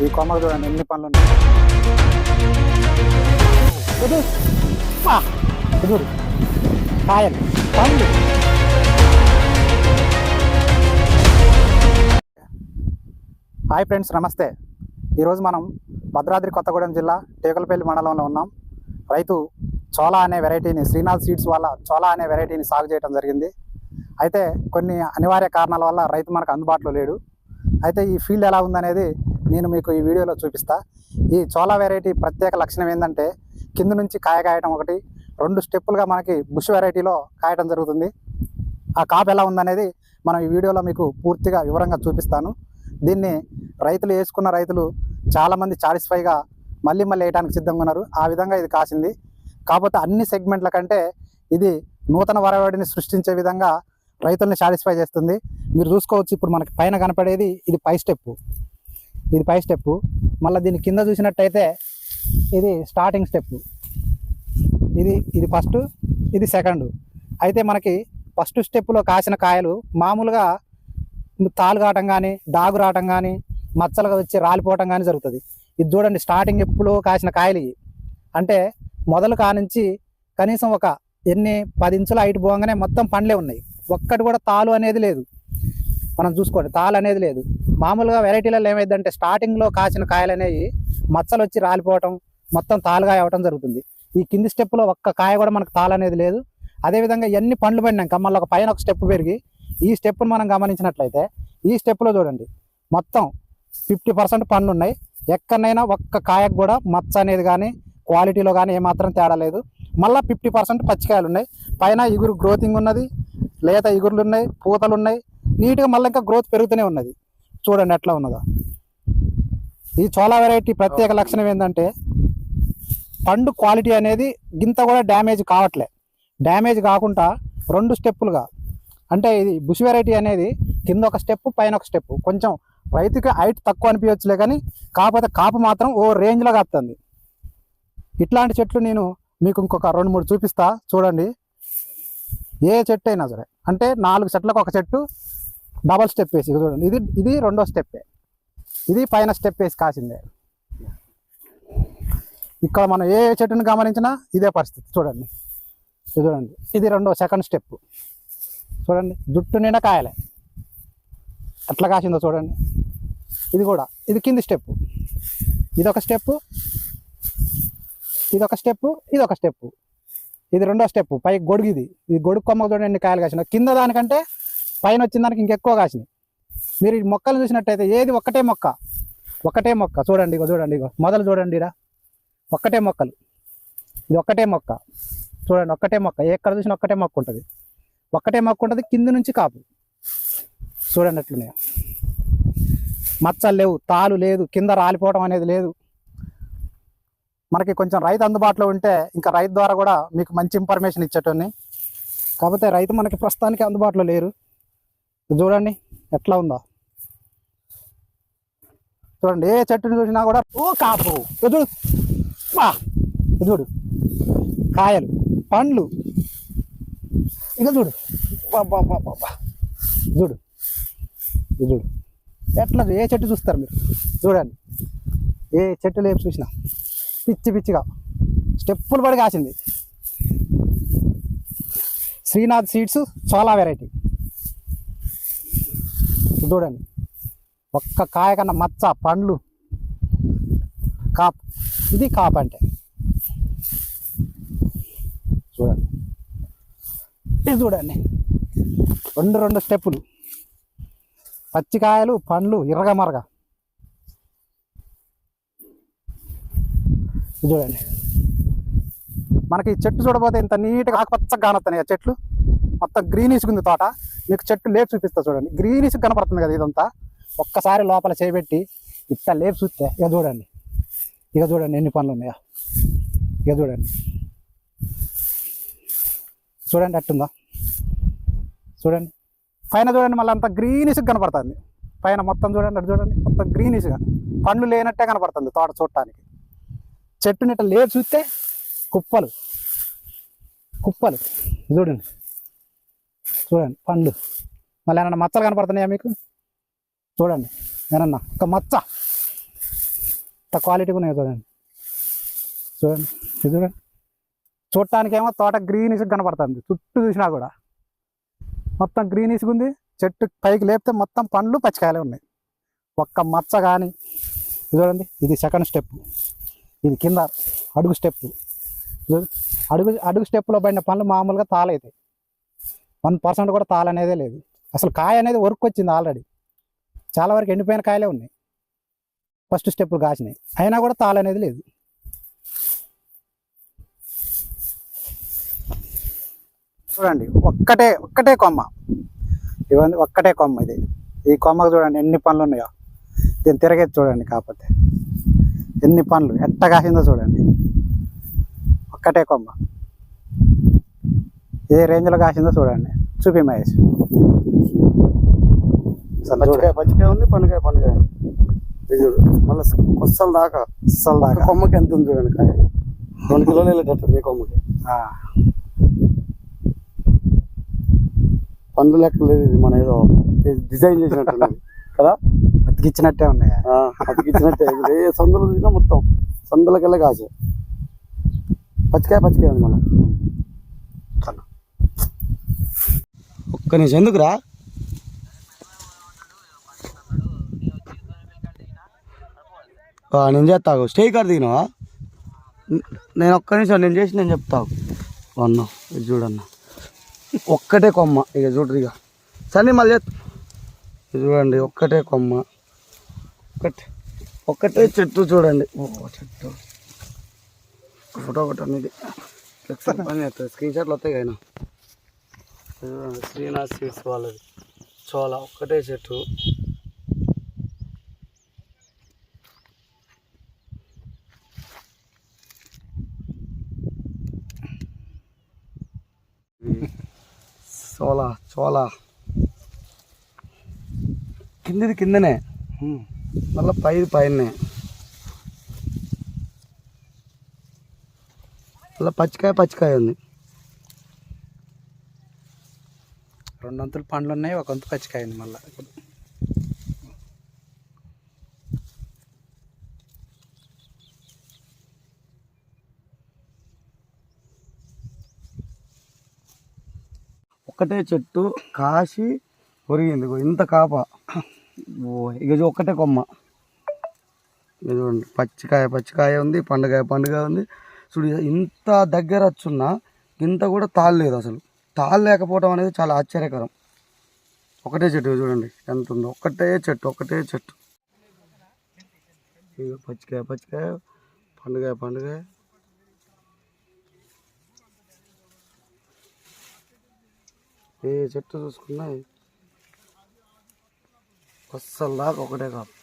ఈ కొమ్మకు చూడండి ఎన్ని పనులు ఉన్నాయి. చూడు కాయలు పండ్లు. హాయ్ ఫ్రెండ్స్, నమస్తే. ఈరోజు మనం భద్రాద్రి కొత్తగూడెం జిల్లా టేకులపల్లి మండలంలో ఉన్నాం. రైతు చోళా అనే వెరైటీని, శ్రీనాథ్ సీడ్స్ వాళ్ళ చోళా అనే వెరైటీని సాగు చేయడం జరిగింది. అయితే కొన్ని అనివార్య కారణాల వల్ల రైతు మనకు అందుబాటులో లేడు. అయితే ఈ ఫీల్డ్ ఎలా ఉందనేది నేను మీకు ఈ వీడియోలో చూపిస్తా. ఈ చోళా వెరైటీ ప్రత్యేక లక్షణం ఏంటంటే కింద నుంచి కాయ కాయటం ఒకటి, 2 స్టెప్పులుగా మనకి బుష్ వెరైటీలో కాయటం జరుగుతుంది. ఆ కాపు ఎలా ఉందనేది మనం ఈ వీడియోలో మీకు పూర్తిగా వివరంగా చూపిస్తాను. దీన్ని వేసుకున్న రైతులు చాలామంది సాటిస్ఫైగా మళ్ళీ వేయడానికి సిద్ధంగా ఉన్నారు. ఆ విధంగా ఇది కాసింది. కాకపోతే అన్ని సెగ్మెంట్ల కంటే ఇది నూతన వరవడిని సృష్టించే విధంగా రైతుల్ని సాటిస్ఫై చేస్తుంది. మీరు చూసుకోవచ్చు, ఇప్పుడు మనకి పైన కనపడేది ఇది పై స్టెప్పు. మళ్ళీ దీని కింద చూసినట్టయితే ఇది స్టార్టింగ్ స్టెప్పు. ఇది ఫస్ట్, ఇది సెకండ్. అయితే మనకి ఫస్ట్ స్టెప్పులో కాసిన కాయలు మామూలుగా తాలు కావటం కానీ, డాగు రావటం కానీ, మచ్చలుగా వచ్చి రాలిపోవటం కానీ జరుగుతుంది. ఇది చూడండి, స్టార్టింగ్ ఎప్పుడో కాసిన కాయలు ఇవి. అంటే మొదలు కానించి కనీసం ఒక 10 ఇంచుల హైట్ పోగానే మొత్తం పండ్లే ఉన్నాయి. ఒక్కటి కూడా తాలు అనేది లేదు. మనం చూసుకోండి, తాలు అనేది లేదు. మామూలుగా వెరైటీలలో ఏమైందంటే స్టార్టింగ్లో కాసిన కాయలు అనేవి మచ్చలు వచ్చి రాలిపోవటం, మొత్తం తాలుగా అవ్వటం జరుగుతుంది. ఈ కింది స్టెప్పులో ఒక్క కాయ కూడా మనకు తాలు అనేది లేదు. అదేవిధంగా ఎన్ని పండ్లు పడినాక మళ్ళీ ఒక పైన ఒక స్టెప్ పెరిగి ఈ స్టెప్పును మనం గమనించినట్లయితే ఈ స్టెప్లో చూడండి మొత్తం 50% పండ్లు ఉన్నాయి. ఎక్కడైనా ఒక్క కాయకు కూడా మచ్చ అనేది కానీ క్వాలిటీలో కానీ ఏమాత్రం తేడా లేదు. మళ్ళీ 50% పచ్చికాయలు ఉన్నాయి. పైన ఇగురు గ్రోతింగ్ ఉన్నది, లేత ఇగురులు ఉన్నాయి, పూతలు ఉన్నాయి. నీట్గా మళ్ళీ ఇంకా గ్రోత్ పెరుగుతూనే ఉన్నది. చూడండి ఎట్లా ఉన్నదో. ఈ చోళా వెరైటీ ప్రత్యేక లక్షణం ఏంటంటే పండు క్వాలిటీ అనేది గింత కూడా డ్యామేజ్ కావట్లే. డ్యామేజ్ కాకుండా 2 స్టెప్పులుగా, అంటే ఇది బుష్ వెరైటీ అనేది కింద ఒక స్టెప్, పైన ఒక స్టెప్. కొంచెం రైతుకి హైట్ తక్కువ అనిపించచ్చులే కానీ కాకపోతే కాపు మాత్రం ఓ రేంజ్లో కాపుతుంది. ఇట్లాంటి చెట్లు నేను మీకు ఇంకొక 2-3 చూపిస్తా. చూడండి, ఏ చెట్టు అయినా సరే, అంటే 4 చెట్లకు ఒక చెట్టు డబల్ స్టెప్ వేసి చూడండి. ఇది రెండో స్టెప్పే, ఇది పైన స్టెప్ వేసి కాసిందే. ఇక్కడ మనం ఏ చెట్టుని గమనించినా ఇదే పరిస్థితి. చూడండి, ఇది సెకండ్ స్టెప్. చూడండి, జుట్టు నిండా కాయలే ఎట్లా కాసిందో చూడండి. ఇది కింది స్టెప్పు. ఇదొక స్టెప్పు, ఇదొక స్టెప్పు. ఇది రెండో స్టెప్పు. పై గొడుగు. ఇది గొడుగు కొమ్మకు చూడండి ఎన్ని కాయలు కాసినాయి. కింద దానికంటే పైన వచ్చిన దానికి ఇంకెక్కువ కాసినాయి. మీరు ఈ మొక్కలు చూసినట్టయితే ఏది ఒకటే మొక్క చూడండి. మొదలు చూడండి, ఒక్కటే మొక్కలు. ఇది ఒక్కటే మొక్క. చూడండి, ఒక్కటే మొక్క. ఎక్కడ చూసినా ఒక్కటే మొక్క ఉంటుంది. కింద నుంచి కాపు చూడండి ఎట్లున్నాయో. మచ్చలు లేవు, తాలు లేదు, కింద రాలిపోవడం అనేది లేదు. మనకి కొంచెం రైతు అందుబాటులో ఉంటే ఇంకా రైతు ద్వారా కూడా మీకు మంచి ఇన్ఫర్మేషన్ ఇచ్చేటోని. కాకపోతే రైతు మనకి ప్రస్తుతానికి అందుబాటులో లేరు. చూడండి ఎట్లా ఉందో. చూడండి, ఏ చెట్టుని చూసినా కూడా కాపు. చూడు కాయలు, పండ్లు. చూడు ఎట్లా, ఏ చెట్టు చూస్తారు మీరు? చూడండి, ఏ చెట్టు లేపు చూసినా పిచ్చిగా స్టెప్పులు పడి కాసింది. Srinath seeds Chola variety. చూడండి, ఒక్క కాయ కన్నా మచ్చ, పండ్లు, కాపు. ఇది కాపు అంటే చూడండి. ఇది చూడండి, 2 స్టెప్పులు, పచ్చికాయలు, పండ్లు ఇరగమరగ. చూడండి, మనకి చెట్టు చూడబోతే ఇంత నీట్గా ఆకుపచ్చగా కానొస్తున్నాయి. ఆ చెట్లు మొత్తం గ్రీనిష్గా ఉంది తోట. మీకు చెట్టు లేపు చూపిస్తా. చూడండి, గ్రీనిష్గా కనపడుతుంది కదా ఇదంతా. ఒక్కసారి లోపల చేయబెట్టి ఇట్లా లేపు చూస్తే చూడండి ఎన్ని పండ్లు ఉన్నాయా. చూడండి ఎట్టుందో. చూడండి పైన చూడండి, మళ్ళీ అంతా గ్రీనిష్గా కనపడుతుంది. పైన మొత్తం చూడండి, మొత్తం గ్రీనిష్గా పండ్లు లేనట్టే కనపడుతుంది తోట చూడటానికి. చెట్టుని ఇట్లా లేపు చూస్తే కుప్పలు. చూడండి పండ్లు. మళ్ళీ ఏమన్నా మచ్చలు కనపడుతున్నాయా మీకు? చూడండి, ఏమన్నా ఒక మచ్చ ఎంత క్వాలిటీగా ఉన్నాయో చూడండి. చూడండి ఇది చూడండి. చూడటానికేమో తోట గ్రీనిష్ కనపడుతుంది, చుట్టూ చూసినా కూడా మొత్తం గ్రీనిష్గా ఉంది. చెట్టు పైకి లేపితే మొత్తం పండ్లు పచ్చికాయలే ఉన్నాయి, ఒక్క మచ్చ కానీ. చూడండి, ఇది సెకండ్ స్టెప్, ఇది కింద అడుగు స్టెప్. అడుగు స్టెప్లో పడిన పండ్లు మామూలుగా తాళైతాయి, 1% కూడా తాళనేదే లేదు. అసలు కాయ అనేది వర్క్ వచ్చింది ఆల్రెడీ, చాలా వరకు ఎండిపోయిన కాయలే ఉన్నాయి, ఫస్ట్ స్టెప్పులు కాసినాయి, అయినా కూడా తాళనేది లేదు. చూడండి, ఒక్కటే కొమ్మ, ఇవన్నీ ఒక్కటే కొమ్మ. ఇది ఈ కొమ్మకు చూడండి ఎన్ని పండ్లు ఉన్నాయో, దీన్ని తిరగేది చూడండి. కాకపోతే ఎన్ని పండ్లు ఎట్ట కాసిందో చూడండి, ఒక్కటే కొమ్మ. ఏ రేంజ్లో కాసిందో చూడండి. చూపి మహేష్. పచ్చికాయ ఉంది, పండుగ మళ్ళీ కొස්සల దాకా కొమ్మకి ఎంత ఉంది చూడండి. కాయ 2 కిలోలు వెళ్ళేటట్టు ఈ కొమ్మకి. పండు లెక్క లేదు, ఇది మన ఏదో డిజైన్ చేసినట్టు కదా, అతికిచ్చినట్టే ఉన్నాయా? అతికిచ్చినట్టే. ఏ సందులు చూసినా మొత్తం సందులకెళ్ళే కాసే పచ్చికాయ ఉంది మన. ఒక్క నిమిషం ఎందుకురా, నేను చేస్తాను. స్టే కార్డు దిగినావా? నేను ఒక్క నిమిషం నేను చెప్తాను అన్న. ఇది చూడన్న, ఒక్కటే కొమ్మ. ఇక చూడరు, ఇక సరే మళ్ళీ ఇది చూడండి, ఒక్కటే కొమ్మ, ఒక్కటే చెట్టు చూడండి. చెట్టు ఫోటో అనేది పని చేస్తుంది, స్క్రీన్ షాట్లు వస్తాయి కదా. చూడండి, శ్రీనాథ్ సీడ్స్ వాళ్ళది చోళ, ఒక్కటే చెట్టు. చోళ కిందిది కిందనే, మళ్ళీ పైనే, మళ్ళీ పచ్చికాయ ఉంది. 2 వంతులు పండ్లు ఉన్నాయి, 1 వంతు పచ్చికాయ ఉంది. మళ్ళీ ఒక్కటే చెట్టు కాసి ఒరిగింది, ఇంత కాప. ఇక ఒక్కటే కొమ్మ. ఇక చూడండి, పచ్చికాయ ఉంది, పండుగ ఉంది. చూడు, ఇంత దగ్గర వచ్చున్నా ఇంత కూడా తాళ్ళు లేదు. అసలు తాళ్ళు లేకపోవడం అనేది చాలా ఆశ్చర్యకరం. ఒకటే చెట్టు చూడండి ఎంత ఉందో, ఒక్కటే చెట్టు. ఇక పచ్చికాయ, పండుగ. ఏ చెట్టు చూసుకున్నా అస్సలు దాకా ఒకటే కాపు.